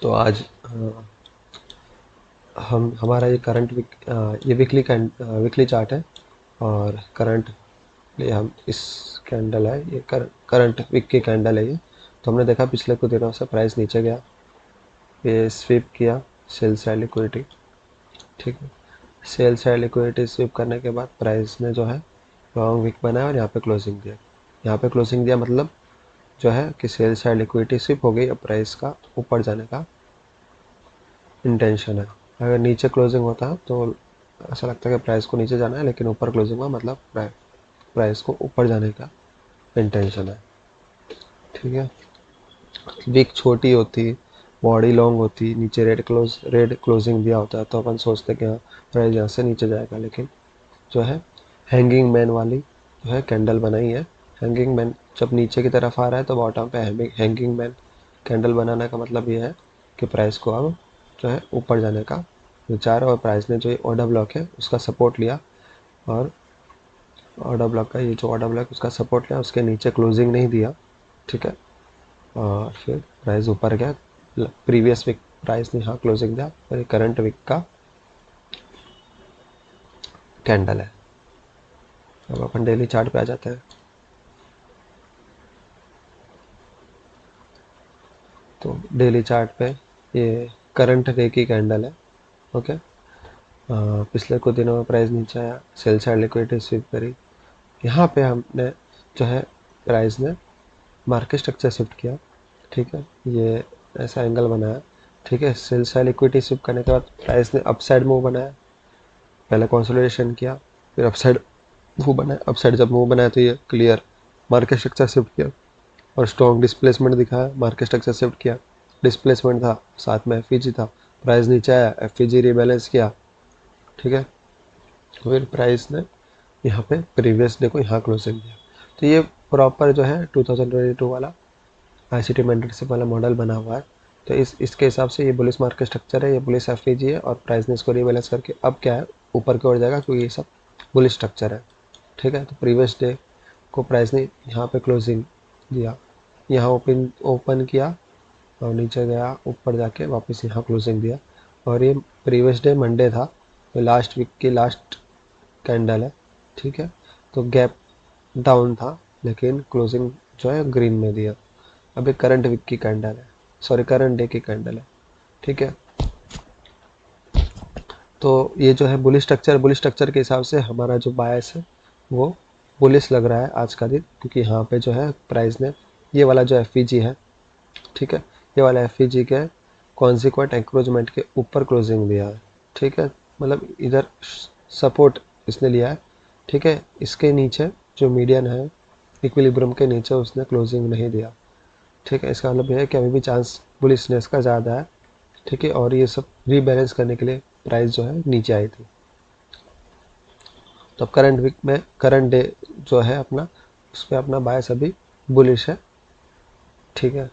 तो आज हम हमारा ये करंट ये वीकली चार्ट है। और करंट ये हम इस कैंडल है, ये करंट वीक की कैंडल है ये। तो हमने देखा पिछले कुछ दिनों से प्राइस नीचे गया, ये स्वीप किया सेल साइड लिक्विडिटी, ठीक है। सेल साइड लिक्विडिटी स्वीप करने के बाद प्राइस ने जो है लॉन्ग वीक बनाया और यहाँ पे क्लोजिंग दिया। यहाँ पे क्लोजिंग दिया मतलब जो है कि सेल साइड लिक्विडिटी स्वीप हो गई, अब प्राइस का ऊपर जाने का इंटेंशन है। अगर नीचे क्लोजिंग होता है तो ऐसा लगता है कि प्राइस को नीचे जाना है, लेकिन ऊपर क्लोजिंग हुआ मतलब प्राइस को ऊपर जाने का इंटेंशन है, ठीक है। विक छोटी होती, बॉडी लॉन्ग होती, नीचे रेड क्लोजिंग दिया होता है तो अपन सोचते कि हाँ प्राइस यहाँ से नीचे जाएगा, लेकिन जो है हैंगिंग मैन वाली जो है कैंडल बनाई है। हैंगिंग मैन जब नीचे की तरफ आ रहा है तो बॉटम पे हैंगिंग मैन कैंडल बनाने का मतलब ये है कि प्राइस को अब जो है ऊपर जाने का विचार है, और प्राइस ने जो ऑर्डर ब्लॉक है उसका सपोर्ट लिया, और ऑर्डर ब्लॉक का ये जो ऑर्डर ब्लॉक उसका सपोर्ट लिया, उसके नीचे क्लोजिंग नहीं दिया, ठीक है। और फिर प्राइस ऊपर गया। प्रीवियस वीक प्राइस ने यहाँ क्लोजिंग दिया और ये करंट वीक का कैंडल है। अब अपन डेली चार्ट पे आ जाते हैं। तो डेली चार्ट पे ये करंट डे की कैंडल है, ओके। पिछले कुछ दिनों में प्राइस नीचे आया, सेल साइड लिक्विडिटी स्वीप करी, यहाँ पे हमने जो है प्राइस ने मार्केट स्ट्रक्चर शिफ्ट किया, ठीक है। ये ऐसा एंगल बनाया, ठीक है। सेल साइड लिक्विडिटी स्वीप करने के बाद प्राइस ने अपसाइड मूव बनाया, पहले कंसोलिडेशन किया, फिर अपसाइड मूव बनाया। अपसाइड जब मूव बनाया तो ये क्लियर मार्केट स्ट्रक्चर शिफ्ट किया और स्ट्रॉन्ग डिस्प्लेसमेंट दिखाया, मार्केट स्ट्रक्चर शिफ्ट किया, डिस्प्लेसमेंट था, साथ में एफईजी था, प्राइस नीचे आया, एफईजी रिबैलेंस किया, ठीक है। फिर प्राइस ने यहाँ पे प्रीवियस डे को यहाँ क्लोजिंग दिया। तो ये प्रॉपर जो है 2022 वाला आईसीटी मेंटरशिप वाला मॉडल बना हुआ है। तो इसके हिसाब से ये बुलिश मार्केट स्ट्रक्चर है, ये बुलिश एफईजी है, और प्राइस ने इसको रिबैलेंस करके अब क्या है ऊपर की ओर जाएगा, क्योंकि ये सब बुलिश स्ट्रक्चर है, ठीक है। तो प्रीवियस डे को प्राइस ने यहाँ पे क्लोजिंग दिया, यहाँ ओपन किया और नीचे गया, ऊपर जाके वापस यहाँ क्लोजिंग दिया। और ये प्रीवियस डे मंडे था, तो लास्ट वीक की लास्ट कैंडल है, ठीक है। तो गैप डाउन था, लेकिन क्लोजिंग जो है ग्रीन में दिया। अभी करंट वीक की कैंडल है, सॉरी करंट डे की कैंडल है, ठीक है। तो ये जो है बुलिश स्ट्रक्चर के हिसाब से हमारा जो बायस है वो बुलिश लग रहा है आज का दिन, क्योंकि यहाँ पे जो है प्राइस ने ये वाला जो एफईजी है, ठीक है, ये वाला एफईजी के कॉन्सिक्वेंट एंक्रोचमेंट के ऊपर क्लोजिंग दिया है, ठीक है। मतलब इधर सपोर्ट इसने लिया है, ठीक है। इसके नीचे जो मीडियन है इक्विलिब्रियम के नीचे उसने क्लोजिंग नहीं दिया, ठीक है। इसका मतलब यह है कि अभी भी चांस बुलिशनेस का ज़्यादा है, ठीक है। और ये सब रीबैलेंस करने के लिए प्राइस जो है नीचे आई थी। तो करंट वीक में करंट डे जो है अपना, उस पर अपना बायस अभी बुलिश है, ठीक है।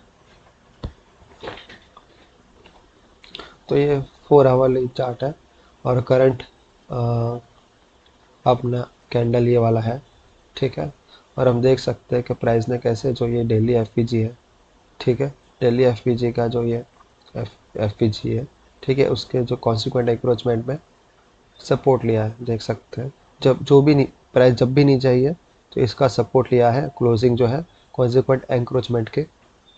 तो ये 4 आवर चार्ट है, और करंट अपना कैंडल ये वाला है, ठीक है। और हम देख सकते हैं कि प्राइस ने कैसे जो ये डेली एफपीजी है, ठीक है, डेली एफपीजी का जो ये एफपीजी है, ठीक है, उसके जो कॉन्सिक्वेंट एंक्रोचमेंट में सपोर्ट लिया है, देख सकते हैं। जब जो भी प्राइस जब भी नहीं चाहिए तो इसका सपोर्ट लिया है, क्लोजिंग जो है कॉन्सिक्वेंट एंक्रोचमेंट के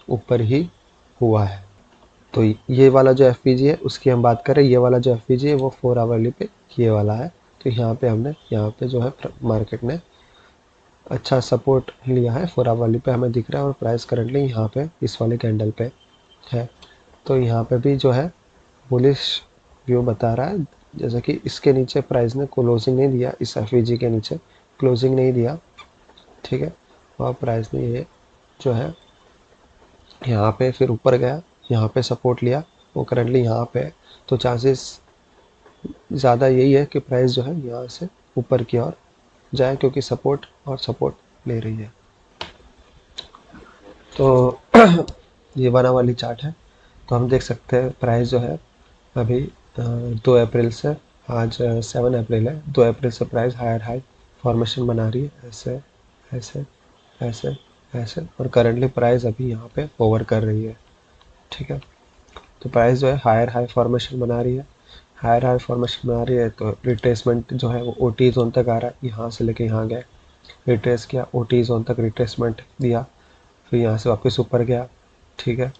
ऊपर ही हुआ है। तो ये वाला जो एफ है उसकी हम बात करें, ये वाला जो एफ है वो 4 आवरली पे ये वाला है। तो यहाँ पे हमने यहाँ पे जो है मार्केट ने अच्छा सपोर्ट लिया है, 4 आवरली पे हमें दिख रहा है, और प्राइस करंटली यहाँ पे इस वाले कैंडल पे है। तो यहाँ पे भी जो है बुलिश व्यू बता रहा है, जैसे कि इसके नीचे प्राइस ने क्लोजिंग नहीं दिया, इस एफ के नीचे क्लोजिंग नहीं दिया, ठीक है। और प्राइस ने ये जो है यहाँ पे फिर ऊपर गया, यहाँ पे सपोर्ट लिया, वो करंटली यहाँ पे है। तो चांसेस ज़्यादा यही है कि प्राइस जो है यहाँ से ऊपर की ओर जाए, क्योंकि सपोर्ट और सपोर्ट ले रही है। तो ये 1 आवर्ली चार्ट है। तो हम देख सकते हैं प्राइस जो है अभी 2 अप्रैल से, आज 7 अप्रैल है, 2 अप्रैल से प्राइस हायर हाई फॉर्मेशन बना रही है, ऐसे ऐसे ऐसे ऐसे, और करंटली प्राइस अभी यहाँ पे ओवर कर रही है, ठीक है। तो प्राइस जो है हायर हाई फॉर्मेशन बना रही है, हायर हाई फॉर्मेशन बना रही है। तो रिट्रेसमेंट जो है वो ओटी जोन तक आ रहा है, यहाँ से लेके यहाँ गया, रिट्रेस किया, ओटी जोन तक रिट्रेसमेंट दिया, फिर यहाँ से वापस ऊपर गया, ठीक है।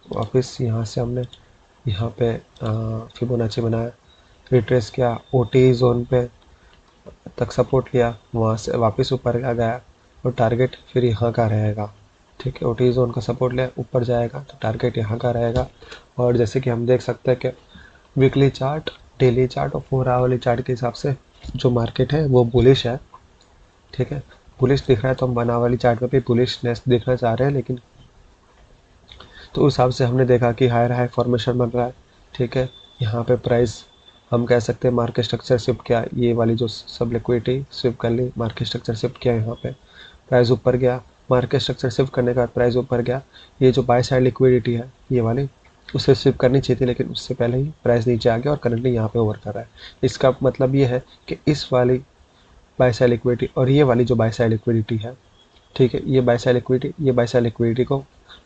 वापस यहाँ से हमने यहाँ पे फिबोनाची बनाया, रिट्रेस किया, ओटी जोन पे तक सपोर्ट लिया, वहाँ से वापस ऊपर का गया, और टारगेट फिर यहाँ का रहेगा, ठीक है। ओटी जोन का सपोर्ट लिया, ऊपर जाएगा तो टारगेट यहाँ का रहेगा। और जैसे कि हम देख सकते हैं कि वीकली चार्ट, डेली चार्ट और 4 आवर्ली चार्ट के हिसाब से जो मार्केट है वो बुलिश है, ठीक है। बुलिश दिख रहा है तो हम 1 आवर्ली चार्ट पे भी बुलिशनेस देखना चाह रहे हैं, लेकिन तो उस हिसाब से हमने देखा कि हायर हाई फॉर्मेशन बन रहा है, ठीक है। यहाँ पे प्राइस हम कह सकते हैं मार्केट स्ट्रक्चर शिफ्ट किया, ये वाली जो सब लिक्विडिटी स्विप कर ली, मार्केट स्ट्रक्चर शिफ्ट किया, यहाँ पे प्राइस ऊपर गया, मार्केट स्ट्रक्चर शिफ्ट करने के बाद प्राइस ऊपर गया। ये जो बाय साइड लिक्विडिटी है ये वाली, उसे स्विप करनी चाहिए थी, लेकिन उससे पहले ही प्राइस नीचे आ गया और करंटली यहाँ पे ओवर कर रहा है। इसका मतलब ये है कि इस वाली बाय साइड लिक्विडिटी और ये वाली जो बाय साइड लिक्विडिटी है, ठीक है, ये बाय साइड लिक्विडिटी, ये बाय साइड लिक्विडिटी को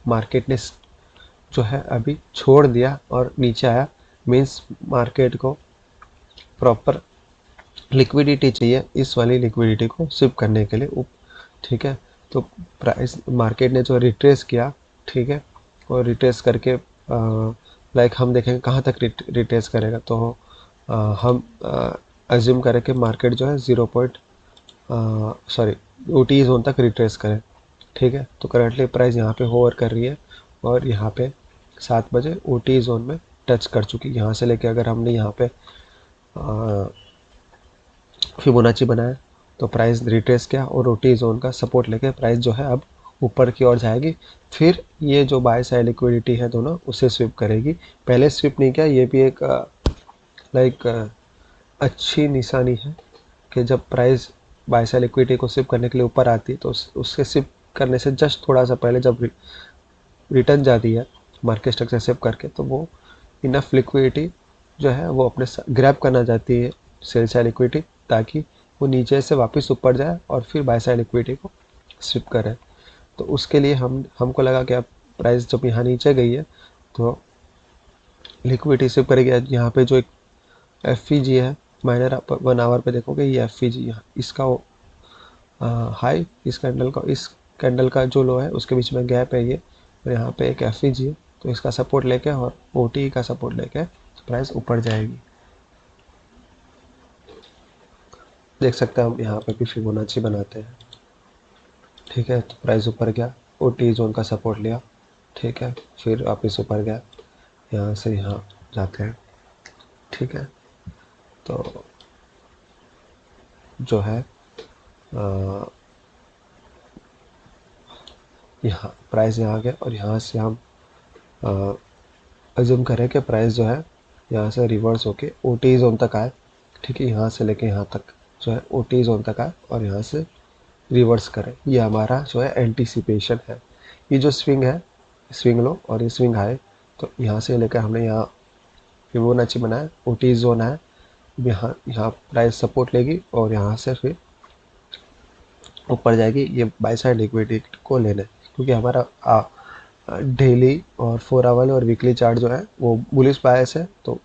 मार्केट ने जो है अभी छोड़ दिया और नीचे आया। मीन्स मार्केट को प्रॉपर लिक्विडिटी चाहिए इस वाली लिक्विडिटी को स्विप करने के लिए, ठीक है। तो प्राइस मार्केट ने जो रिट्रेस किया, ठीक है, और रिट्रेस करके लाइक हम देखेंगे कहाँ तक रिट्रेस करेगा। तो हम अज्यूम करें कि मार्केट जो है 0 पॉइंट सॉरी ओटी जोन तक रिट्रेस करें, ठीक है। तो करंटली प्राइस यहाँ पे होवर कर रही है और यहाँ पे 7 बजे ओटी जोन में टच कर चुकी। यहाँ से लेके अगर हमने यहाँ पे फिबोनाची बनाया तो प्राइस रिट्रेस किया और ओटी जोन का सपोर्ट लेके प्राइस जो है अब ऊपर की ओर जाएगी। फिर ये जो बाय साइड लिक्विडिटी है दोनों उसे स्विप करेगी। पहले स्विप नहीं किया, ये भी एक लाइक अच्छी निशानी है कि जब प्राइस बाय साइड लिक्विडिटी को स्विप करने के लिए ऊपर आती है तो उसके स्विप करने से जस्ट थोड़ा सा पहले जब रिटर्न जाती है मार्केट स्ट्रक्चर स्विप करके, तो वो इनफ लिक्विडिटी जो है वो अपने ग्रैब करना चाहती है सेल साइड लिक्विडिटी, ताकि वो नीचे से वापस ऊपर जाए और फिर बाय साइड लिक्विडिटी को स्विप करे। तो उसके लिए हमको लगा कि अब प्राइस जब यहाँ नीचे गई है तो लिक्विडिटी स्विप करेगी। यहाँ पे जो एक एफ है माइनर 1 आवर पे देखोगे, ये एफ यहाँ इसका हाई, इस कैंडल का जो लो है उसके बीच में गैप है ये, और यहाँ पे एक एफ है, तो इसका सपोर्ट लेके और ओ का सपोर्ट लेके प्राइस ऊपर जाएगी। देख सकते हैं हम यहाँ पे भी फिबोनाची बनाते हैं, ठीक है। तो प्राइस ऊपर गया, ओ जोन का सपोर्ट लिया, ठीक है, फिर वापस ऊपर गया, यहाँ से यहाँ जाते हैं, ठीक है। तो जो है यहाँ प्राइस यहाँ गया और यहाँ से हम अज्यूम करें कि प्राइस जो है यहाँ से रिवर्स होके ओटी जोन तक आए, ठीक है। यहाँ से लेके यहाँ तक जो है ओटी जोन तक आए और यहाँ से रिवर्स करें, ये हमारा जो है एंटीसिपेशन है। ये जो स्विंग है, स्विंग लो और ये स्विंग हाई, तो यहाँ से लेकर हमने यहाँ फिबोनाची बनाया, ओटी जोन है, यहाँ यहाँ प्राइस सपोर्ट लेगी और यहाँ से फिर ऊपर जाएगी। ये बाय साइड लिक्विडिटी को लेना है, क्योंकि हमारा डेली और 4 आवर और वीकली चार्ट जो है वो बुलिश बायस है। तो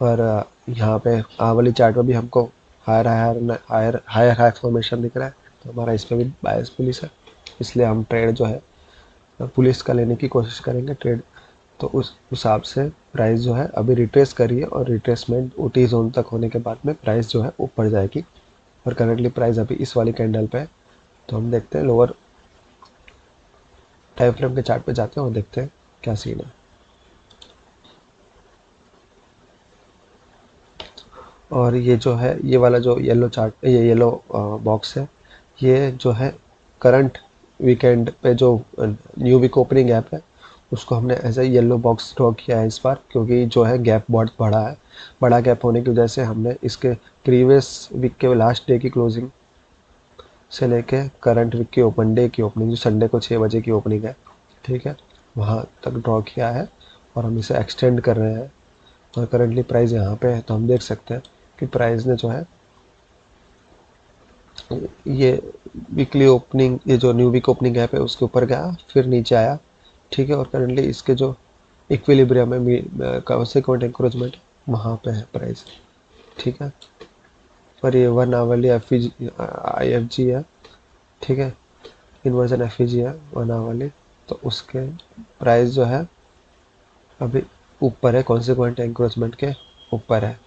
और यहाँ पे वाली चार्ट में भी हमको हायर फॉर्मेशन दिख रहा है, तो हमारा इस पर भी बायस पुलिस है, इसलिए हम ट्रेड जो है पुलिस का लेने की कोशिश करेंगे ट्रेड। तो उस हिसाब से प्राइस जो है अभी रिट्रेस करिए और रिट्रेसमेंट ओटी जोन तक होने के बाद में प्राइस जो है ऊपर जाएगी। और करंटली प्राइस अभी इस वाली कैंडल पे है, तो हम देखते हैं लोअर टाइम फ्रेम के चार्ट पे जाते हैं और देखते हैं क्या सीन है। और ये जो है ये वाला जो येलो चार्ट, ये येलो बॉक्स है, ये जो है करंट वीकेंड पे जो न्यू वीक ओपनिंग गैप है उसको हमने as a yellow box draw किया है इस बार, क्योंकि जो है गैप बहुत बड़ा है। बड़ा गैप होने की वजह से हमने इसके प्रीवियस वीक के लास्ट डे की क्लोजिंग से लेके करंट वीक की ओपन डे की ओपनिंग जो संडे को 6 बजे की ओपनिंग है, ठीक है, वहाँ तक ड्रॉ किया है और हम इसे एक्सटेंड कर रहे हैं। और करंटली प्राइस यहाँ पे है, तो हम देख सकते हैं कि प्राइस ने जो है ये वीकली ओपनिंग, ये जो न्यू वीक ओपनिंग गैप है उसके ऊपर गया, फिर नीचे आया, ठीक है। और करंटली इसके जो इक्विलिब्रियम में कॉन्सिक्वेंट इंक्रोचमेंट वहाँ पे है प्राइस, ठीक है। पर ये 1 आवरली आई एफ जी है, ठीक है, इन्वर्जन एफ ई जी है 1 आवरली, तो उसके प्राइस जो है अभी ऊपर है, कॉन्सिक्वेंट इंक्रोचमेंट के ऊपर है।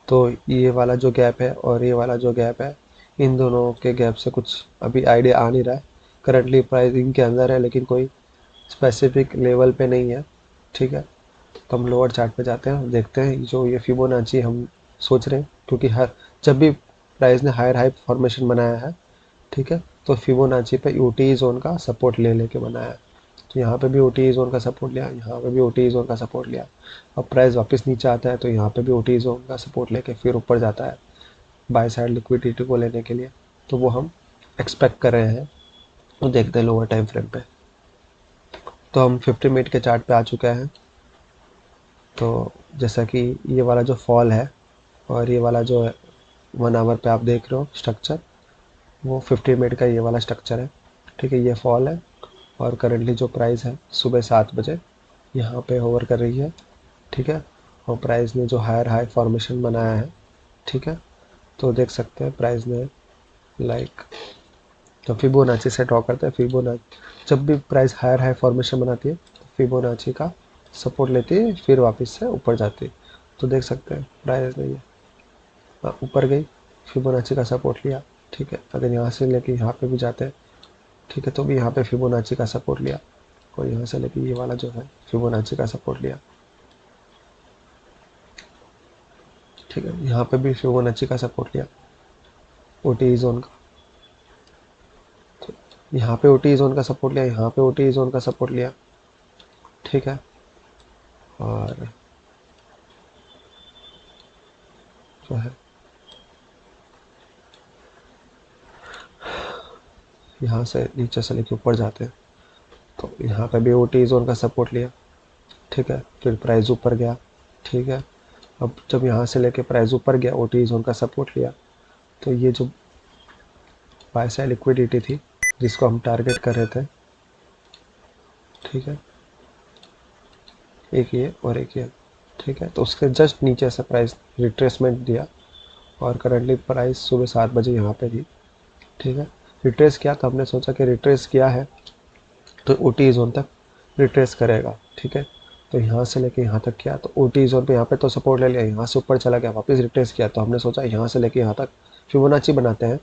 तो ये वाला जो गैप है और ये वाला जो गैप है, इन दोनों के गैप से कुछ अभी आइडिया आ नहीं रहा है। करंटली प्राइसिंग के अंदर है लेकिन कोई स्पेसिफिक लेवल पे नहीं है, ठीक है। तो हम लोअर चार्ट पे जाते हैं, देखते हैं जो ये फिबोनाची हम सोच रहे हैं, क्योंकि हर जब भी प्राइस ने हायर हाई फॉर्मेशन बनाया है, ठीक है, तो फिबोनाची पे यूटी जोन का सपोर्ट ले लेके बनाया है। तो यहाँ पे भी ओटी जोन का सपोर्ट लिया, यहाँ पे भी ओटी जोन का सपोर्ट लिया। अब प्राइस वापस नीचे आता है तो यहाँ पे भी ओटी जोन का सपोर्ट लेके फिर ऊपर जाता है बाय साइड लिक्विडिटी को लेने के लिए। तो वो हम एक्सपेक्ट कर रहे हैं, तो देखते हैं लोअर टाइम फ्रेम पे। तो हम 50 मिनट के चार्ट पे आ चुके हैं। तो जैसा कि ये वाला जो फॉल है और ये वाला जो 1 आवर पे आप देख रहे हो स्ट्रक्चर, वो 50 मिनट का ये वाला स्ट्रक्चर है, ठीक है। ये फॉल है और करंटली जो प्राइस है सुबह 7 बजे यहाँ पे होवर कर रही है, ठीक है। और प्राइस ने जो हायर हाई फॉर्मेशन बनाया है, ठीक है, तो देख सकते हैं प्राइस ने लाइक तो फिबोनाची से ड्रॉ करते हैं। फिबोनाची जब भी प्राइस हायर हाई फॉर्मेशन बनाती है तो फिबोनाची का सपोर्ट लेती है, फिर वापस से ऊपर जाती है। तो देख सकते हैं प्राइस ने ये ऊपर गई, फिबोनाची का सपोर्ट लिया, ठीक है। अगर यहाँ से लेके यहाँ पे भी जाते हैं, ठीक है, तो भी यहाँ पे फिबोनाची का सपोर्ट लिया, और यहाँ से लेके ये वाला जो है फिबोनाची का सपोर्ट लिया, ठीक है। यहाँ पे भी फिबोनाची का सपोर्ट लिया ओटी जोन का, तो यहाँ पे ओटी जोन का सपोर्ट लिया, यहाँ पे ओटी जोन का सपोर्ट लिया, ठीक है। और जो है यहाँ से नीचे से लेके ऊपर जाते हैं, तो यहाँ पे भी ओटी जोन का सपोर्ट लिया, ठीक है। फिर प्राइस ऊपर गया, ठीक है। अब जब यहाँ से लेके प्राइस ऊपर गया, ओटी जोन का सपोर्ट लिया, तो ये जो बाय साइड लिक्विडिटी थी जिसको हम टारगेट कर रहे थे, ठीक है, एक ये और एक ये, ठीक है, तो उसके जस्ट नीचे से प्राइस रिट्रेसमेंट दिया और करंटली प्राइस सुबह 7 बजे यहाँ पे थी, ठीक है। रिट्रेस किया तो हमने सोचा कि रिट्रेस किया है तो ओ टी जोन तक रिट्रेस करेगा, ठीक है। तो यहाँ से लेके यहाँ तक किया तो ओ टी जोन पे यहाँ पे तो सपोर्ट ले लिया, यहाँ से ऊपर चला गया, वापस रिट्रेस किया, तो हमने सोचा यहाँ से लेके यहाँ तक फिबोनाची बनाते हैं,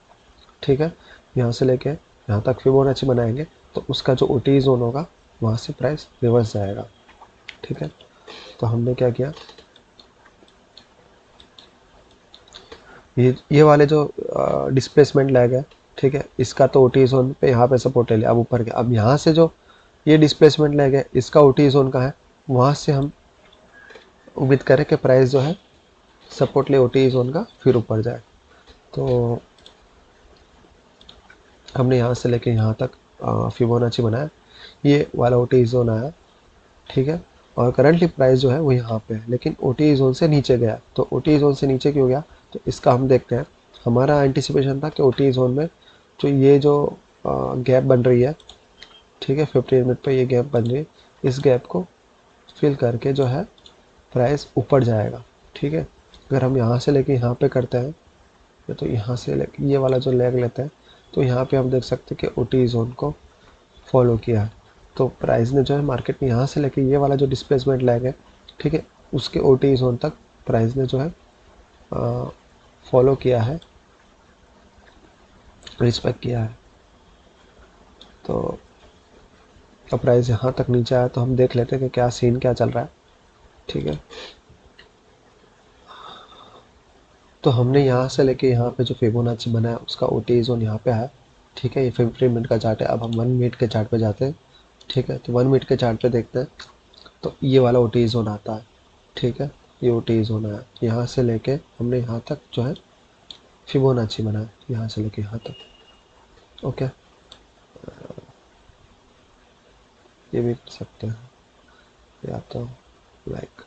ठीक है। यहाँ से लेके यहाँ तक फिबोनाची बनाएंगे तो उसका जो ओ टी जोन होगा वहाँ से प्राइस रिवर्स जाएगा, ठीक है। तो हमने क्या किया, ये वाले जो डिस्प्लेसमेंट लैग है, ठीक है, इसका तो ओटी जोन पे यहाँ पे सपोर्ट ले लिया, अब ऊपर गया। अब यहाँ से जो ये डिस्प्लेसमेंट लैग है इसका ओटी जोन का है, वहाँ से हम उम्मीद करें कि प्राइस जो है सपोर्ट ले ओटी जोन का फिर ऊपर जाए। तो हमने यहाँ से लेके यहाँ तक फिबोनाची बनाया, ये वाला ओटी जोन आया, ठीक है। और करंटली प्राइस जो है वो यहाँ पे है, लेकिन ओटी जोन से नीचे गया। तो ओटी जोन से नीचे क्यों गया, तो इसका हम देखते हैं। हमारा एंटिसिपेशन था कि ओटी जोन में जो ये जो गैप बन रही है, ठीक है, 15 मिनट पे ये गैप बन रही है, इस गैप को फिल करके जो है प्राइस ऊपर जाएगा, ठीक है। अगर हम यहाँ से लेके यहाँ पे करते हैं, या तो यहाँ से लेके ये वाला जो लेग लेते हैं, तो यहाँ पे हम देख सकते हैं कि ओटी जोन को फॉलो किया है। तो प्राइस ने जो है मार्केट में यहाँ से लेके ये वाला जो डिस्प्लेसमेंट लैग है, ठीक है, उसके ओटी जोन तक प्राइस ने जो है फॉलो किया है, रिस्पेक्ट किया है। तो अब प्राइस यहाँ तक नीचे आया तो हम देख लेते हैं कि क्या सीन क्या चल रहा है, ठीक है। तो हमने यहाँ से लेके यहाँ पे जो फिबोनाची बनाया उसका ओटी जोन यहाँ पे है, ठीक है। ये 15 मिनट का चार्ट है। अब हम 1 मिनट के चार्ट पे जाते हैं, ठीक है। तो 1 मिनट के चार्ट पे देखते हैं, तो ये वाला ओटी जोन आता है, ठीक है। ये ओटी जोन आया, यहाँ से लेके हमने यहाँ तक जो है फिबोनाची बनाया, यहाँ से लेके यहाँ तक, ओके। ये भी कर सकते हैं, या तो लाइक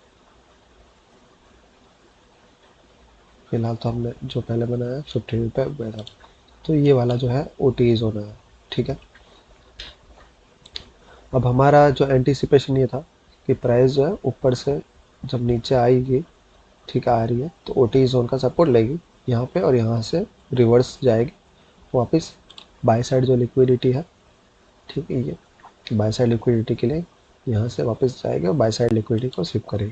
फिलहाल तो हमने जो पहले बनाया 15 पे बैठा, तो ये वाला जो है ओ टी जोन है, ठीक है। अब हमारा जो एंटीसिपेशन ये था कि प्राइस जो है ऊपर से जब नीचे आएगी, ठीक है, आ रही है, तो ओटी जोन का सपोर्ट लेगी यहाँ पे और यहाँ से रिवर्स जाएगी वापस बाय साइड जो लिक्विडिटी है, ठीक है, ये बाय साइड लिक्विडिटी के लिए यहाँ से वापस जाएगी और बाय साइड लिक्विडिटी को स्विप करेगी।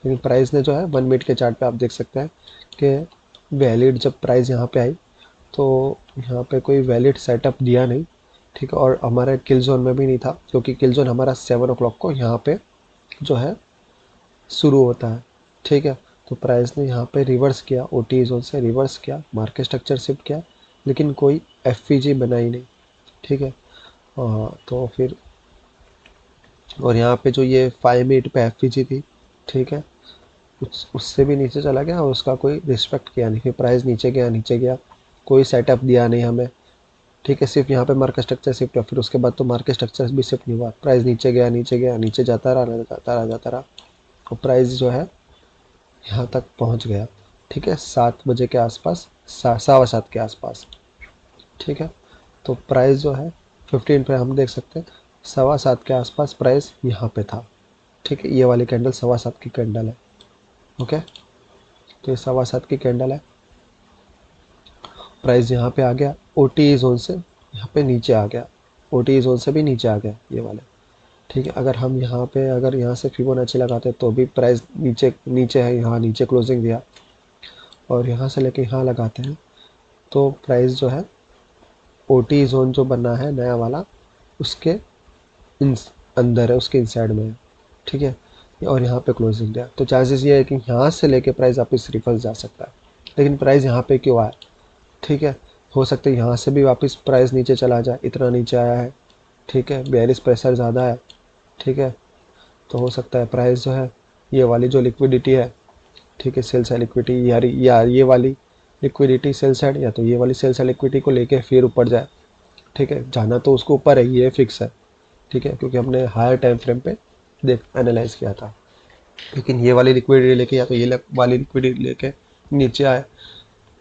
लेकिन प्राइस ने जो है 1 मिनट के चार्ट पे आप देख सकते हैं कि वैलिड जब प्राइस यहाँ पे आई तो यहाँ पे कोई वैलिड सेटअप दिया नहीं, ठीक है, और हमारे किल जोन में भी नहीं था, क्योंकि किल जोन हमारा 7 o'clock को यहाँ पे जो है शुरू होता है, ठीक है। तो प्राइस ने यहाँ पे रिवर्स किया, ओटी जोन से रिवर्स किया, मार्केट स्ट्रक्चर शिफ्ट किया, लेकिन कोई एफ बनाई नहीं, ठीक है। तो फिर और यहाँ पे जो ये 5 मिनट पे एफ थी, ठीक है, उससे भी नीचे चला गया और उसका कोई रिस्पेक्ट किया नहीं, फिर प्राइस नीचे गया, कोई सेटअप दिया नहीं हमें, ठीक है, सिर्फ यहाँ पे मार्केट स्ट्रक्चर शिफ्ट हुआ, फिर उसके बाद तो मार्केट स्ट्रक्चर भी शिफ्ट नहीं हुआ, प्राइस नीचे नीचे जाता रहा और प्राइस जो है यहाँ तक पहुँच गया, ठीक है, 7 बजे के आसपास, 7:15 के आसपास, ठीक है। तो प्राइस जो है 15 पे हम देख सकते हैं 7:15 के आसपास प्राइस यहाँ पे था, ठीक है, ये वाली कैंडल 7:15 की कैंडल है, ओके। तो ये 7:15 की कैंडल है, प्राइस यहाँ पे आ गया, ओटी जोन से यहाँ पे नीचे आ गया, ओटी जोन से भी नीचे आ गया ये वाला, ठीक है। अगर हम यहाँ पे अगर यहाँ से फिबोनाची लगाते तो भी प्राइस नीचे नीचे है, यहाँ नीचे क्लोजिंग दिया, और यहाँ से लेके यहाँ लगाते हैं तो प्राइस जो है ओटी जोन जो बना है नया वाला उसके अंदर है, उसके इनसाइड में है, ठीक है, और यहाँ पे क्लोजिंग दिया, तो चांसेस ये है कि यहाँ से लेके प्राइस वापस रिवर्स जा सकता है, लेकिन प्राइस यहाँ पे क्यों आया, ठीक है, हो सकता है यहाँ से भी वापस प्राइस नीचे चला जाए, इतना नीचे आया है, ठीक है, बेयरिश प्रेशर ज़्यादा है, ठीक है, तो हो सकता है प्राइस जो है ये वाली जो लिक्विडिटी है, ठीक है, सेल साइड लिक्विडिटी या ये वाली लिक्विडिटी सेल साइड, या तो ये वाली सेल साइड लिक्विडिटी को लेके फिर ऊपर जाए, ठीक है, जाना तो उसको ऊपर है, ये फिक्स है, ठीक है, क्योंकि हमने हायर टाइम फ्रेम पे देख एनालाइज किया था, लेकिन ये वाली लिक्विडिटी लेके या तो ये वाली लिक्विडिटी लेके नीचे आए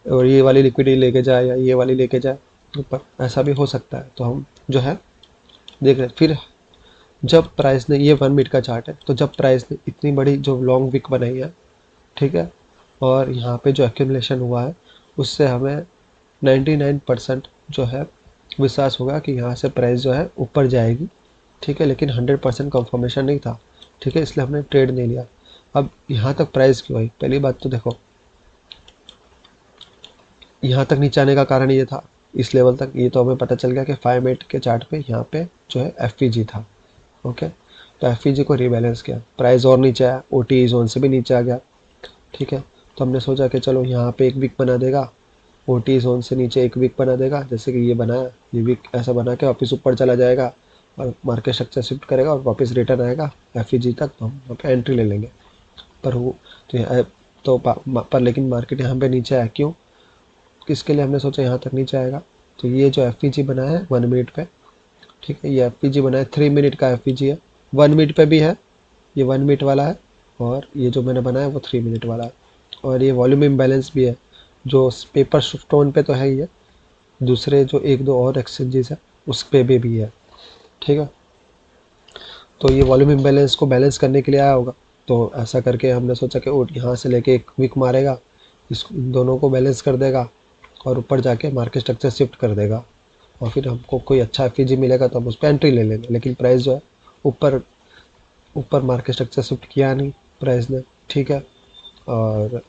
और ये वाली लिक्विडिटी लेके जाए या ये वाली लेके जाए ऊपर, ऐसा भी हो सकता है। तो हम जो है देख रहे हैं। फिर जब प्राइस ने, ये 1 मिनट का चार्ट है, तो जब प्राइस ने इतनी बड़ी जो लॉन्ग विक बनाई है, ठीक है, और यहाँ पे जो एक्यूमुलेशन हुआ है उससे हमें 99% जो है विश्वास होगा कि यहाँ से प्राइस जो है ऊपर जाएगी, ठीक है, लेकिन 100% कंफर्मेशन नहीं था, ठीक है, इसलिए हमने ट्रेड नहीं लिया। अब यहाँ तक प्राइस क्यों आई, पहली बात तो देखो यहाँ तक नीचे आने का कारण ये था, इस लेवल तक ये तो हमें पता चल गया कि 5 मिनट के चार्ट पे यहाँ पे जो है एफ था, ओके। तो एफ को रिबैलेंस किया, प्राइस और नीचे आया, ओ जोन से भी नीचे आ गया, ठीक है। तो हमने सोचा कि चलो यहाँ पे एक वीक बना देगा, ओ जोन से नीचे एक वीक बना देगा, जैसे कि ये बनाया, ये वीक ऐसा बना के वापस ऊपर चला जाएगा और मार्केट स्ट्रक्चर शिफ्ट करेगा और वापस रिटर्न आएगा एफ तक, तो हम वहाँ पे एंट्री ले लेंगे। पर वो पर लेकिन मार्केट यहाँ पे नीचे आया, क्यों, किसके लिए हमने सोचा यहाँ तक नीचे आएगा, तो ये जो एफ बना है 1 मिनट पे, ठीक है, ये एफ बना है 3 मिनट का एफ है, 1 मिनट पे भी है, ये 1 मिनट वाला है, और ये जो मैंने बनाया वो 3 मिनट वाला है, और ये वॉल्यूम इम्बैलेंस भी है, जो पेपर स्टोन पे तो है ही है, दूसरे जो एक दो और एक्सचेंजेस है उस पे भी है, ठीक है। तो ये वॉल्यूम इम्बैलेंस को बैलेंस करने के लिए आया होगा, तो ऐसा करके हमने सोचा कि वो यहाँ से लेके एक विक मारेगा, इस दोनों को बैलेंस कर देगा और ऊपर जाके मार्केट स्ट्रक्चर शिफ्ट कर देगा, और फिर हमको कोई अच्छा एफ मिलेगा तो हम उस पर एंट्री ले लेंगे। लेकिन प्राइस जो है ऊपर ऊपर मार्केट स्ट्रक्चर शिफ्ट किया नहीं प्राइस ने, ठीक है, और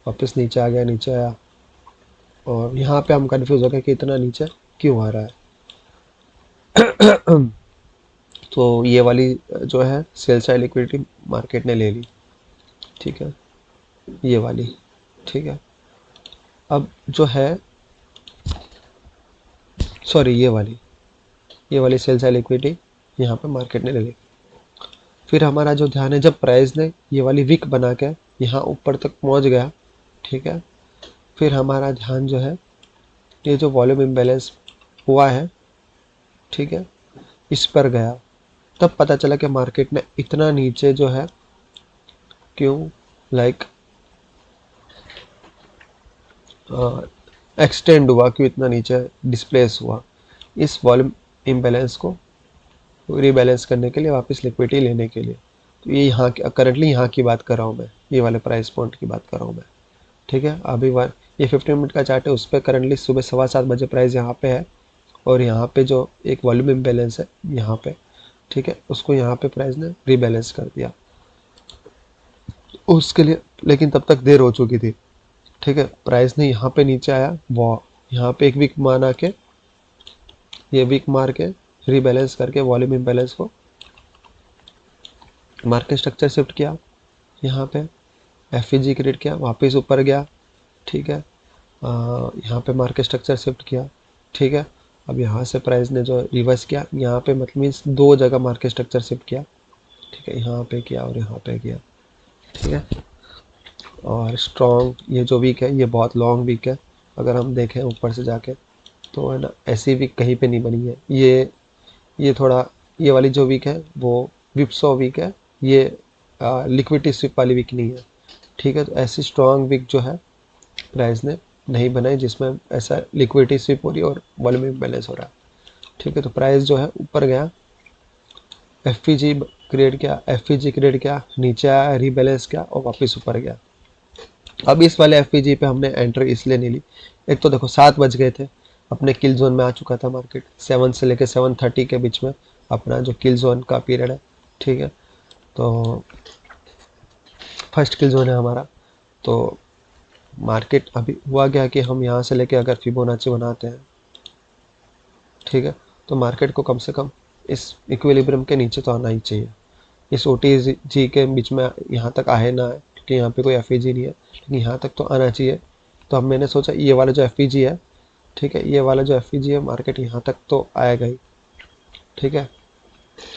वापस नीचे आ गया, नीचे आया, और यहाँ पे हम कंफ्यूज हो गए कि इतना नीचे क्यों आ रहा है। तो ये वाली जो है सेल साइड लिक्विडिटी मार्केट ने ले ली, ठीक है, ये वाली, ठीक है। अब जो है सॉरी ये वाली सेल साइड लिक्विडिटी यहाँ पे मार्केट ने ले ली। फिर हमारा जो ध्यान है, जब प्राइस ने ये वाली विक बना के यहाँ ऊपर तक पहुँच गया, ठीक है, फिर हमारा ध्यान जो है ये जो वॉल्यूम इम्बैलेंस हुआ है, ठीक है, इस पर गया, तब पता चला कि मार्केट ने इतना नीचे जो है क्यों लाइक एक्सटेंड हुआ, क्यों इतना नीचे डिस्प्लेस हुआ, इस वॉल्यूम इम्बैलेंस को रीबैलेंस करने के लिए, वापस लिक्विडिटी लेने के लिए। तो ये यहाँ करंटली यहाँ की बात कर रहा हूँ मैं, ये वाले प्राइस पॉइंट की बात कर रहा हूँ मैं। ठीक है, अभी ये 15 मिनट का चार्ट है, उस पर करंटली सुबह 7:15 बजे प्राइस यहाँ पे है, और यहाँ पे जो एक वॉल्यूम इम्बैलेंस है यहाँ पे, ठीक है, उसको यहाँ पे प्राइस ने रीबैलेंस कर दिया उसके लिए, लेकिन तब तक देर हो चुकी थी। ठीक है, प्राइस ने यहाँ पे नीचे आया, वो यहाँ पे एक वीक माना के, ये वीक मार के रीबैलेंस करके वॉल्यूम इम्बैलेंस को मार्केट स्ट्रक्चर शिफ्ट किया, यहाँ पे एफ क्रिएट किया, वापस ऊपर गया। ठीक है, यहाँ पे मार्केट स्ट्रक्चर शिफ्ट किया। ठीक है, अब यहाँ से प्राइस ने जो रिवर्स किया, यहाँ पे मतलब मीन्स दो जगह मार्केट स्ट्रक्चर शिफ्ट किया। ठीक है, यहाँ पे किया और यहाँ पे किया। ठीक है, और स्ट्रॉन्ग ये जो वीक है, ये बहुत लॉन्ग वीक है। अगर हम देखें ऊपर से जाके तो है ना, ऐसी वीक कहीं पे नहीं बनी है। ये थोड़ा, ये वाली जो वीक है वो विप्सो वीक है, ये लिक्विडिटी स्विप वाली वीक नहीं है। ठीक है, तो ऐसी स्ट्रॉन्ग वीक जो है प्राइस ने नहीं बनाई, जिसमें ऐसा लिक्विडिटी स्विप हो रही है और वॉल्यूम इम्बैलेंस हो रहा है। ठीक है, तो प्राइस जो है ऊपर गया, एफ क्रिएट किया, क्रिएट किया, नीचे आया, रीबैलेंस किया और वापस ऊपर गया। अब इस वाले एफ पे हमने एंट्री इसलिए नहीं ली, एक तो देखो 7 बज गए थे, अपने किल जोन में आ चुका था मार्केट, 7 से लेकर 7:30 के बीच में अपना जो किल जोन का पीरियड है। ठीक है, तो फर्स्ट किल जोन है हमारा। तो मार्केट अभी हुआ गया कि हम यहाँ से लेके अगर फिबोनाची बनाते हैं, ठीक है, तो मार्केट को कम से कम इस इक्विलिब्रियम के नीचे तो आना ही चाहिए। इस ओ जी के बीच में यहाँ तक आए ना आए, क्योंकि यहाँ पे कोई एफ नहीं है, लेकिन यहाँ तक तो आना चाहिए। तो अब मैंने सोचा ये वाला जो एफ है, ठीक है, ये वाला जो एफ है मार्केट यहाँ तक तो आएगा ही। ठीक है,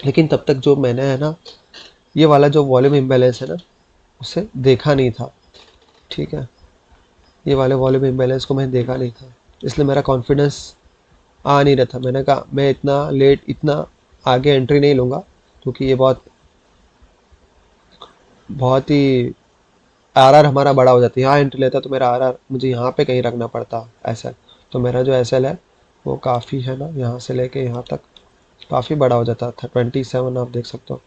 लेकिन तब तक जो मैंने है ना, ये वाला जो वॉल्यूम इम्बैलेंस है ना, उसे देखा नहीं था। ठीक है, ये वाले वॉल्यूम इम्बैलेंस को मैंने देखा नहीं था, इसलिए मेरा कॉन्फिडेंस आ नहीं रहा था। मैंने कहा मैं इतना लेट, इतना आगे एंट्री नहीं लूँगा, क्योंकि ये बहुत बहुत ही हमारा बड़ा हो जाता है। यहाँ एंट्री लेता तो मेरा मुझे यहाँ पे कहीं रखना पड़ता ऐसा। तो मेरा जो SL है वो काफ़ी है ना, यहाँ से लेके यहाँ तक काफ़ी बड़ा हो जाता था। 27 आप देख सकते हो,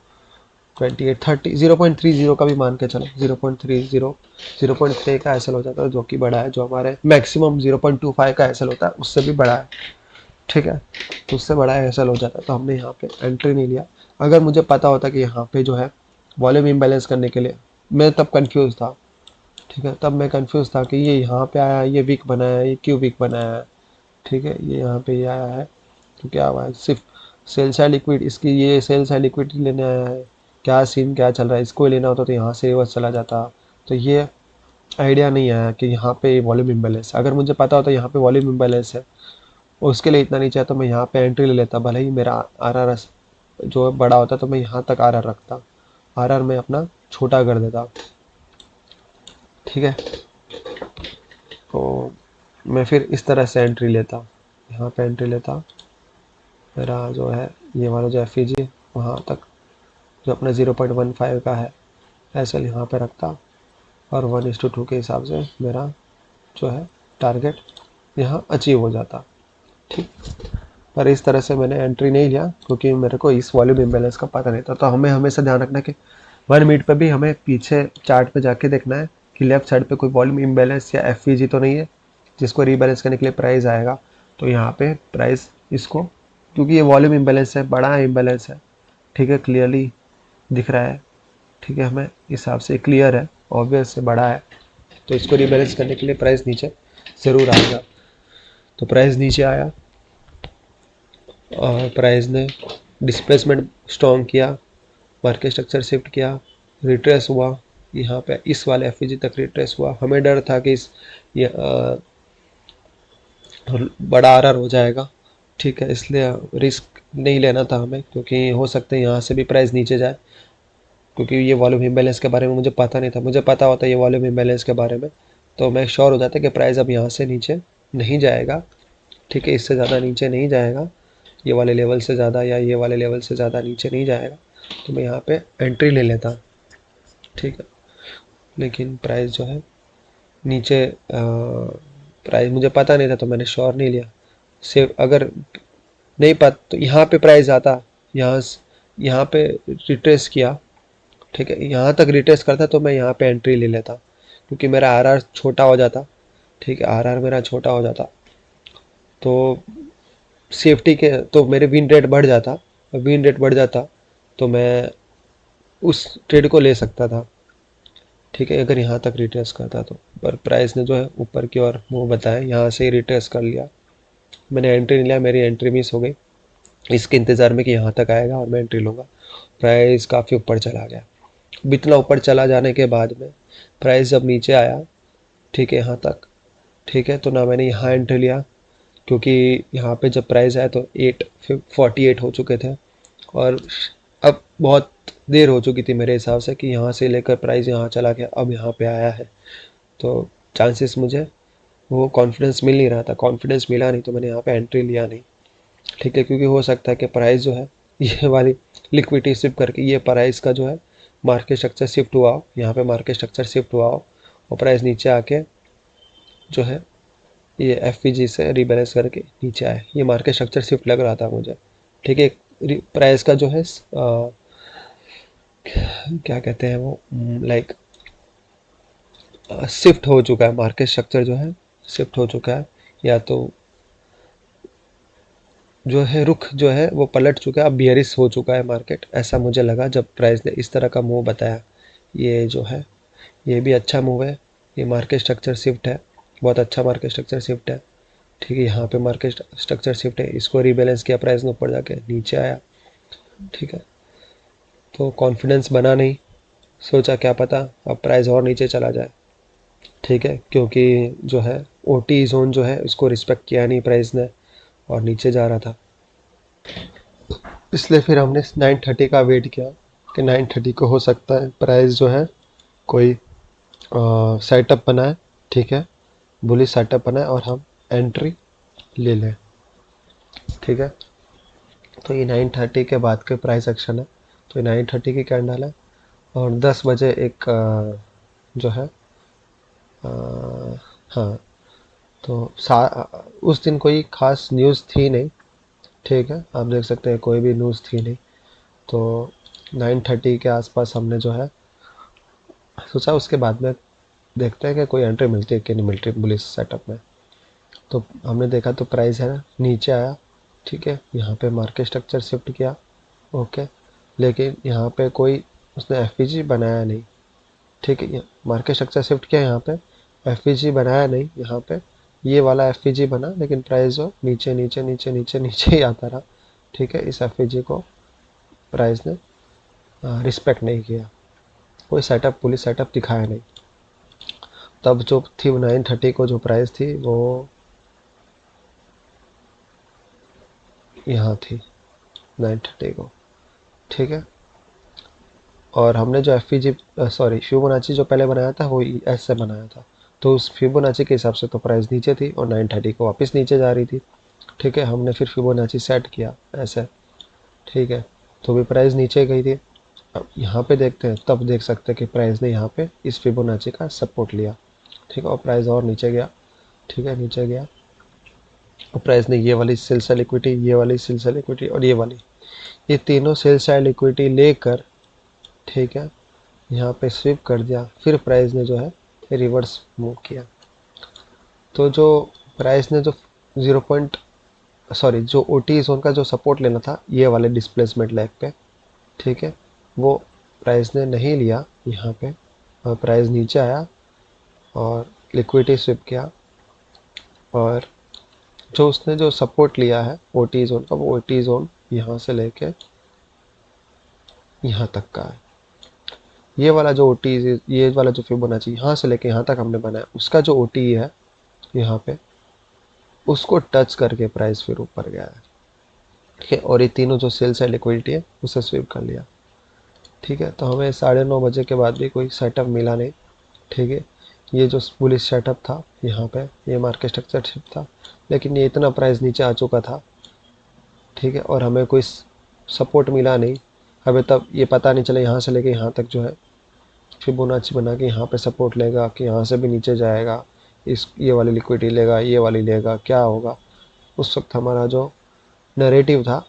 28, 30, 0.30 का भी मान के चलो, 0.30, 0.3 का SL हो जाता है, जो कि बड़ा है। जो हमारे मैक्सिमम 0.25 का SL होता है उससे भी बड़ा है। ठीक है, तो उससे बड़ा SL हो जाता है, तो हमने यहाँ पे एंट्री नहीं लिया। अगर मुझे पता होता कि यहाँ पे जो है वॉल्यूम इम्बैलेंस करने के लिए, मैं तब कंफ्यूज था। ठीक है, तब मैं कंफ्यूज था कि ये यहाँ पे आया, ये वीक बनाया है, ये क्यों वीक बनाया है। ठीक है, ये यहाँ पे ये आया है तो क्या हुआ है, सिर्फ सेल साइड लिक्विड, इसकी ये सेल साइड लिक्विडिटी लेने आया है, क्या सीन क्या चल रहा है, इसको लेना होता तो यहाँ से रिवर्स चला जाता। तो ये आइडिया नहीं आया कि यहाँ पे वॉल्यूम इम्बैलेंस। अगर मुझे पता होता यहाँ पे वॉल्यूम इम्बैलेंस है, उसके लिए इतना नहीं चाहिए, तो मैं यहाँ पे एंट्री ले लेता। भले ही मेरा RR जो बड़ा होता तो मैं यहाँ तक RR रखता, RR में अपना छोटा कर देता। ठीक है, तो मैं फिर इस तरह से एंट्री लेता, यहाँ पे एंट्री लेता। मेरा जो है ये वाला जो एफ वहाँ तक जो अपना 0.15 का है SL यहाँ पे रखता, और 1:2 के हिसाब से मेरा जो है टारगेट यहाँ अचीव हो जाता। ठीक, पर इस तरह से मैंने एंट्री नहीं लिया, क्योंकि मेरे को इस वॉल्यूम इम्बैलेंस का पता नहीं था। तो हमें हमेशा ध्यान रखना कि 1 मिनट पे भी हमें पीछे चार्ट पे जाके देखना है कि लेफ्ट साइड पे कोई वॉल्यूम इम्बैलेंस या एफ तो नहीं है, जिसको रीबैलेंस करने के लिए प्राइस आएगा। तो यहाँ पे प्राइस इसको, क्योंकि ये वॉल्यूम इम्बैलेंस है, बड़ा इम्बैलेंस है, ठीक है, क्लियरली दिख रहा है। ठीक है, हमें हिसाब से क्लियर है, ऑब्वियस से बड़ा है, तो इसको रीबैलेंस करने के लिए प्राइस नीचे ज़रूर आएगा। तो प्राइस नीचे आया और प्राइस ने डिस्प्लेसमेंट स्ट्रॉन्ग किया, मार्केट स्ट्रक्चर शिफ्ट किया, रिट्रेस हुआ, यहाँ पे इस वाले एफ तक रिट्रेस हुआ। हमें डर था कि ये बड़ा RR हो जाएगा। ठीक है, इसलिए रिस्क नहीं लेना था हमें, क्योंकि हो सकता है यहाँ से भी प्राइस नीचे जाए, क्योंकि ये वॉल्यूम इम्बैलेंस के बारे में मुझे पता नहीं था। मुझे पता होता ये वॉल्यूम इम्बैलेंस के बारे में, तो मैं श्योर हो जाता कि प्राइस अब यहाँ से नीचे नहीं जाएगा। ठीक है, इससे ज़्यादा नीचे नहीं जाएगा, ये वाले लेवल से ज़्यादा या ये वाले लेवल से ज़्यादा नीचे नहीं जाएगा, तो मैं यहाँ पे एंट्री ले लेता। ठीक है, लेकिन प्राइस जो है नीचे, प्राइस मुझे पता नहीं था तो मैंने श्योर नहीं लिया। सिर्फ अगर नहीं पता तो यहाँ पे प्राइस आता, यहाँ पे रिट्रेस किया, ठीक है, यहाँ तक रिट्रेस करता तो मैं यहाँ पे एंट्री ले लेता, क्योंकि मेरा आरआर छोटा हो जाता, ठीक है, आरआर मेरा छोटा हो जाता तो सेफ्टी के, तो मेरे विन रेट बढ़ जाता, विन रेट बढ़ जाता तो मैं उस ट्रेड को ले सकता था, ठीक है, अगर यहाँ तक रिट्रेस करता तो। पर प्राइस ने जो है ऊपर की ओर वो बताया, यहाँ से ही रिट्रेस कर लिया, मैंने एंट्री नहीं लिया, मेरी एंट्री मिस हो गई इसके इंतज़ार में कि यहाँ तक आएगा और मैं एंट्री लूँगा। प्राइस काफ़ी ऊपर चला गया। अब इतना ऊपर चला जाने के बाद में प्राइस जब नीचे आया, ठीक है, यहाँ तक, ठीक है, तो ना मैंने यहाँ एंट्री लिया, क्योंकि यहाँ पे जब प्राइस आया तो 848 हो चुके थे और अब बहुत देर हो चुकी थी मेरे हिसाब से कि यहाँ से लेकर प्राइस यहाँ चला गया, अब यहाँ पे आया है, तो चांसेस मुझे वो कॉन्फिडेंस मिल नहीं रहा था, कॉन्फिडेंस मिला नहीं तो मैंने यहाँ पे एंट्री लिया नहीं, ठीक है, क्योंकि हो सकता है कि प्राइस जो है ये वाली लिक्विडिटी शिफ्ट करके ये प्राइस का जो है मार्केट स्ट्रक्चर शिफ्ट हुआ हो, यहाँ पे मार्केट स्ट्रक्चर शिफ्ट हुआ हो और प्राइस नीचे आके जो है ये एफ से रिबैलेंस करके नीचे आए, ये मार्केट स्ट्रक्चर शिफ्ट लग रहा था मुझे, ठीक है। प्राइस का जो है क्या कहते हैं वो, लाइक शिफ्ट हो चुका है, मार्केट स्ट्रक्चर जो है शिफ्ट हो चुका है, या तो जो है रुख जो है वो पलट चुका है, अब बियरिश हो चुका है मार्केट, ऐसा मुझे लगा जब प्राइस ने इस तरह का मूव बताया। ये जो है ये भी अच्छा मूव है, ये मार्केट स्ट्रक्चर शिफ्ट है, बहुत अच्छा मार्केट स्ट्रक्चर शिफ्ट है, ठीक है, यहाँ पे मार्केट स्ट्रक्चर शिफ्ट है, इसको रीबैलेंस किया प्राइस ने, ऊपर जाके नीचे आया, ठीक है, तो कॉन्फिडेंस बना नहीं, सोचा क्या पता अब प्राइस और नीचे चला जाए, ठीक है, क्योंकि जो है ओ टी जोन जो है उसको रिस्पेक्ट किया नहीं प्राइस ने और नीचे जा रहा था, इसलिए फिर हमने 930 का वेट किया कि 930 को हो सकता है प्राइस जो है कोई सेटअप बनाए, ठीक है, बुलिश सेटअप बनाए और हम एंट्री ले लें, ठीक है। तो ये 930 के बाद के प्राइस एक्शन है, तो ये 930 की कैंडल है और 10 बजे एक जो है हाँ, तो उस दिन कोई ख़ास न्यूज़ थी नहीं, ठीक है, आप देख सकते हैं कोई भी न्यूज़ थी नहीं, तो 930 के आसपास हमने जो है सोचा उसके बाद में देखते हैं कि कोई एंट्री मिलती है कि नहीं मिलती बुलिश सेटअप में। तो हमने देखा तो प्राइस है ना नीचे आया, ठीक है, यहाँ पे मार्केट स्ट्रक्चर शिफ्ट किया, ओके, लेकिन यहाँ पे कोई उसने एफ बनाया नहीं, ठीक है, मार्केट स्ट्रक्चर शिफ्ट किया, यहाँ पे एफ बनाया नहीं, यहाँ पे ये वाला एफ बना, लेकिन प्राइस जो नीचे नीचे नीचे नीचे नीचे ही आता रहा, ठीक है, इस एफ को प्राइस ने रिस्पेक्ट नहीं किया, कोई सेटअप पुलिस सेटअप दिखाया नहीं, तब जो थी 930 को जो प्राइस थी वो यहाँ थी 930 को, ठीक है, और हमने जो फिबोनाची जो पहले बनाया था वो ऐसे बनाया था, तो उस फिबोनाची के हिसाब से तो प्राइस नीचे थी और 930 को वापस नीचे जा रही थी, ठीक है, हमने फिर फिबोनाची सेट किया ऐसे, ठीक है, तो भी प्राइस नीचे गई थी। अब यहाँ पे देखते हैं, तब देख सकते हैं कि प्राइस ने यहाँ पे इस फिबोनाची का सपोर्ट लिया, ठीक है, और प्राइस और नीचे गया, ठीक है, नीचे गया और प्राइस ने ये वाली सेल साइड इक्विटी, ये वाली सेल साइड इक्विटी और ये वाली, ये तीनों सेल साइड इक्विटी लेकर, ठीक है, यहाँ पे स्विप कर दिया, फिर प्राइस ने जो है रिवर्स मूव किया, तो जो प्राइस ने जो 0 पॉइंट जो ओ टी जोन का जो सपोर्ट लेना था ये वाले डिस्प्लेसमेंट लेग पे, ठीक है, वो प्राइस ने नहीं लिया यहाँ पे और प्राइस नीचे आया और लिक्विडिटी स्विप किया, और जो उसने जो सपोर्ट लिया है ओ टी जोन का, वो ओ टी जोन यहाँ से लेके यहाँ तक का है, ये वाला जो ओ टी, ये वाला जो फिबोनाची यहाँ से लेके यहाँ तक हमने बनाया, उसका जो ओ टी है यहाँ पे उसको टच करके प्राइस फिर ऊपर गया है, ठीक है, और ये तीनों जो सेल्स है लिक्विडिटी है उसे स्विप कर लिया, ठीक है, तो हमें 9:30 बजे के बाद भी कोई सेटअप मिला नहीं, ठीक है, ये जो बुलिश सेटअप था यहाँ पे ये मार्केट स्ट्रक्चर शिफ्ट था, लेकिन ये इतना प्राइस नीचे आ चुका था, ठीक है, और हमें कोई सपोर्ट मिला नहीं, हमें तब ये पता नहीं चला यहाँ से लेके यहाँ तक जो है फिबोनाची बना के यहाँ पे सपोर्ट लेगा कि यहाँ से भी नीचे जाएगा, इस ये वाली लिक्विडिटी लेगा, ये वाली लेगा, क्या होगा, उस वक्त हमारा जो नरेटिव था,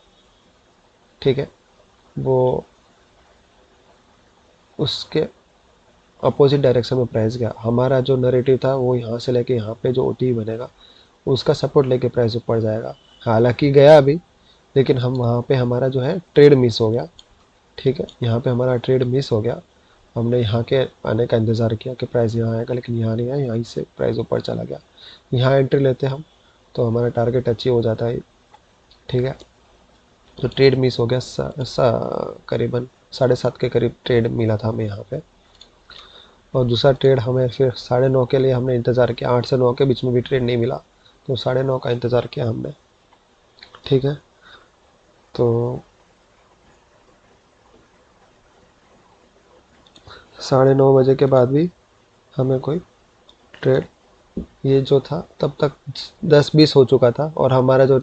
ठीक है, वो उसके अपोजिट डायरेक्शन में प्राइस गया। हमारा जो नैरेटिव था वो यहाँ से लेके यहाँ पे जो ओटी बनेगा उसका सपोर्ट लेके प्राइस ऊपर जाएगा। हालांकि गया अभी, लेकिन हम वहाँ पे हमारा जो है ट्रेड मिस हो गया। ठीक है, यहाँ पे हमारा ट्रेड मिस हो गया। हमने यहाँ के आने का इंतज़ार किया कि प्राइस यहाँ आएगा, लेकिन यहाँ नहीं आया, यहीं से प्राइस ऊपर चला गया। यहाँ एंट्री लेते हम तो हमारा टारगेट अचीव हो जाता है। ठीक है, तो ट्रेड मिस हो गया। करीबन 7:30 के करीब ट्रेड मिला था हमें यहाँ पे। और दूसरा ट्रेड हमें फिर 9:30 के लिए हमने इंतज़ार किया। 8 से 9 के बीच में भी ट्रेड नहीं मिला, तो 9:30 का इंतज़ार किया हमने। ठीक है, तो 9:30 बजे के बाद भी हमें कोई ट्रेड, ये जो था तब तक 10:20 हो चुका था। और हमारा जो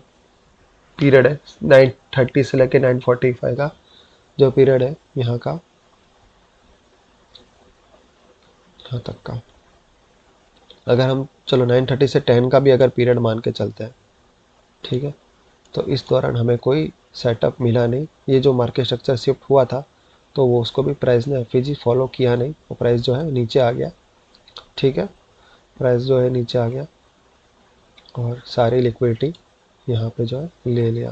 पीरियड है 9:30 से लेके 9:45 का जो पीरियड है यहाँ का, यहाँ तक का, अगर हम चलो 9:30 से 10 का भी अगर पीरियड मान के चलते हैं, ठीक है, तो इस दौरान हमें कोई सेटअप मिला नहीं। ये जो मार्केट स्ट्रक्चर शिफ्ट हुआ था तो वो उसको भी प्राइस ने एफईजी फॉलो किया नहीं, वो प्राइस जो है नीचे आ गया। ठीक है, प्राइस जो है नीचे आ गया और सारी लिक्विडिटी यहाँ पे जो है ले लिया।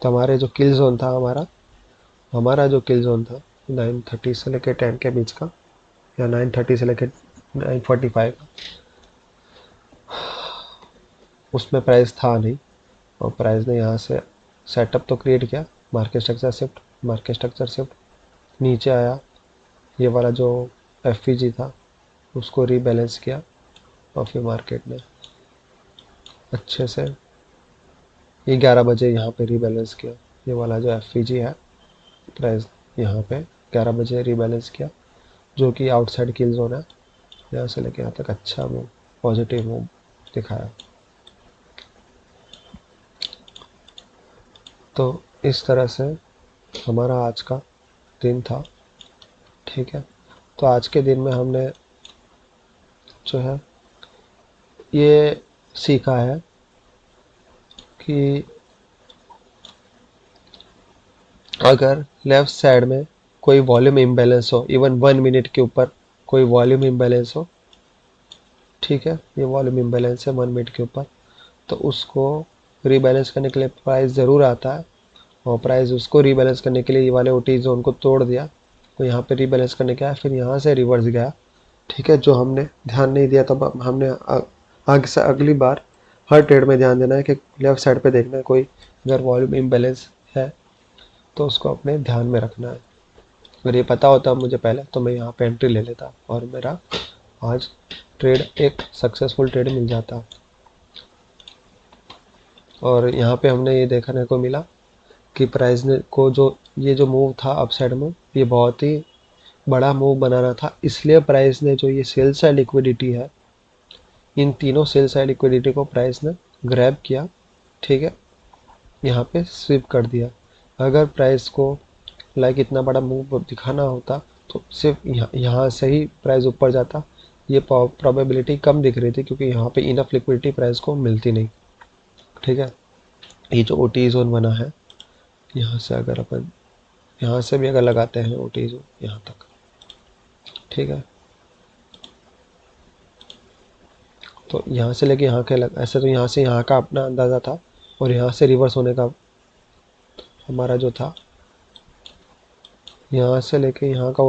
तो हमारे जो किल जोन था, हमारा जो किल जोन था 9:30 से लेकर 10 के बीच का, या 9:30 से लेकर 9:45 का, उसमें प्राइस था नहीं। और प्राइस ने यहाँ से सेटअप तो क्रिएट किया, मार्केट स्ट्रक्चर शिफ्ट नीचे आया। ये वाला जो एफ था उसको रीबैलेंस किया और फिर मार्केट ने अच्छे से ये 11 बजे यहाँ पे रीबैलेंस किया। ये वाला जो एफ है प्राइस यहाँ पे 11 बजे रीबैलेंस किया, जो कि आउटसाइड किल जोन है। यहाँ से लेके यहाँ तक अच्छा मूव, पॉजिटिव मूव दिखाया। तो इस तरह से हमारा आज का दिन था। ठीक है, तो आज के दिन में हमने जो है ये सीखा है कि अगर लेफ्ट साइड में कोई वॉल्यूम इम्बैलेंस हो, इवन 1 मिनट के ऊपर कोई वॉल्यूम इम्बैलेंस हो, ठीक है, ये वॉल्यूम इम्बैलेंस है 1 मिनट के ऊपर, तो उसको रीबैलेंस करने के लिए प्राइस ज़रूर आता है। और प्राइस उसको रीबैलेंस करने के लिए ये वाले ओटी जोन को तोड़ दिया, तो यहाँ पे रीबैलेंस करने गया, फिर यहाँ से रिवर्स गया। ठीक है, जो हमने ध्यान नहीं दिया, तब हमने आगे से अगली बार हर ट्रेड में ध्यान देना है कि लेफ्ट साइड पे देखना है, कोई अगर वॉल्यूम इम्बैलेंस है तो उसको अपने ध्यान में रखना है। अगर ये पता होता मुझे पहले तो मैं यहाँ पे एंट्री ले लेता और मेरा आज ट्रेड एक सक्सेसफुल ट्रेड मिल जाता। और यहाँ पे हमने ये देखने को मिला कि प्राइस ने को जो ये जो मूव था अपसाइड मूव, ये बहुत ही बड़ा मूव बनाना था, इसलिए प्राइस ने जो ये सेल साइड लिक्विडिटी है, इन तीनों सेल साइड लिक्विडिटी को प्राइस ने ग्रैब किया। ठीक है, यहाँ पे स्विप कर दिया। अगर प्राइस को लाइक इतना बड़ा मूव दिखाना होता तो सिर्फ यहाँ से ही प्राइस ऊपर जाता। ये प्रोबेबिलिटी कम दिख रही थी क्योंकि यहाँ पे इनफ लिक्विडिटी प्राइस को मिलती नहीं। ठीक है, ये जो ओटी जोन बना है, यहाँ से अगर अपन यहाँ से भी अगर लगाते हैं ओटी जोन यहाँ तक, ठीक है, तो यहाँ से लेके यहाँ के ऐसे तो यहाँ से यहाँ का अपना अंदाज़ा था, और यहाँ से रिवर्स होने का हमारा जो था, यहाँ से लेके यहाँ का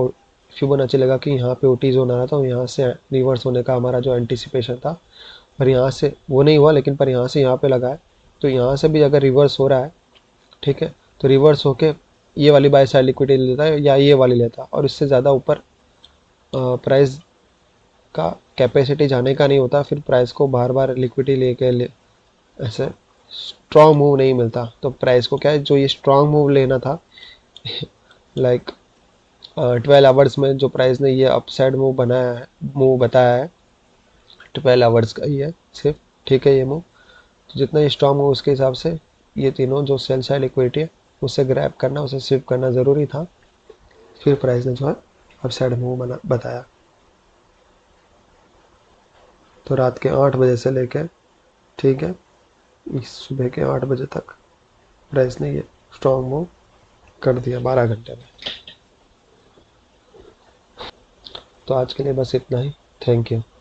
फिबोनाची लगा कि यहाँ पे ओटी जोन आ रहा था, और यहाँ से रिवर्स होने का हमारा जो एंटिसिपेशन था, पर यहाँ से वो नहीं हुआ, लेकिन पर यहाँ से यहाँ पे लगा है। तो यहाँ से भी अगर रिवर्स हो रहा है, ठीक है, तो रिवर्स होके ये वाली बाय साइड लिक्विडिटी लेता है या ये वाली लेता, और इससे ज़्यादा ऊपर प्राइस का कैपेसिटी जाने का नहीं होता। फिर प्राइस को बार बार लिक्विडिटी ऐसे स्ट्रॉन्ग मूव नहीं मिलता। तो प्राइस को क्या है, जो ये स्ट्रॉन्ग मूव लेना था लाइक 12 आवर्स में, जो प्राइस ने ये अपसाइड मूव बनाया है, मूव बताया है, 12 आवर्स का ही है सिर्फ। ठीक है, ये मूव तो जितना ये स्ट्रॉन्ग मूव, उसके हिसाब से ये तीनों जो सेल साइड लिक्विडिटी है उसे ग्रैब करना, उसे शिफ्ट करना ज़रूरी था। फिर प्राइस ने जो है अपसाइड मूव बताया। तो रात के 8 बजे से लेकर, ठीक है, इस सुबह के 8 बजे तक प्राइस ने ये स्ट्रॉन्ग मूव कर दिया 12 घंटे में। तो आज के लिए बस इतना ही। Thank you.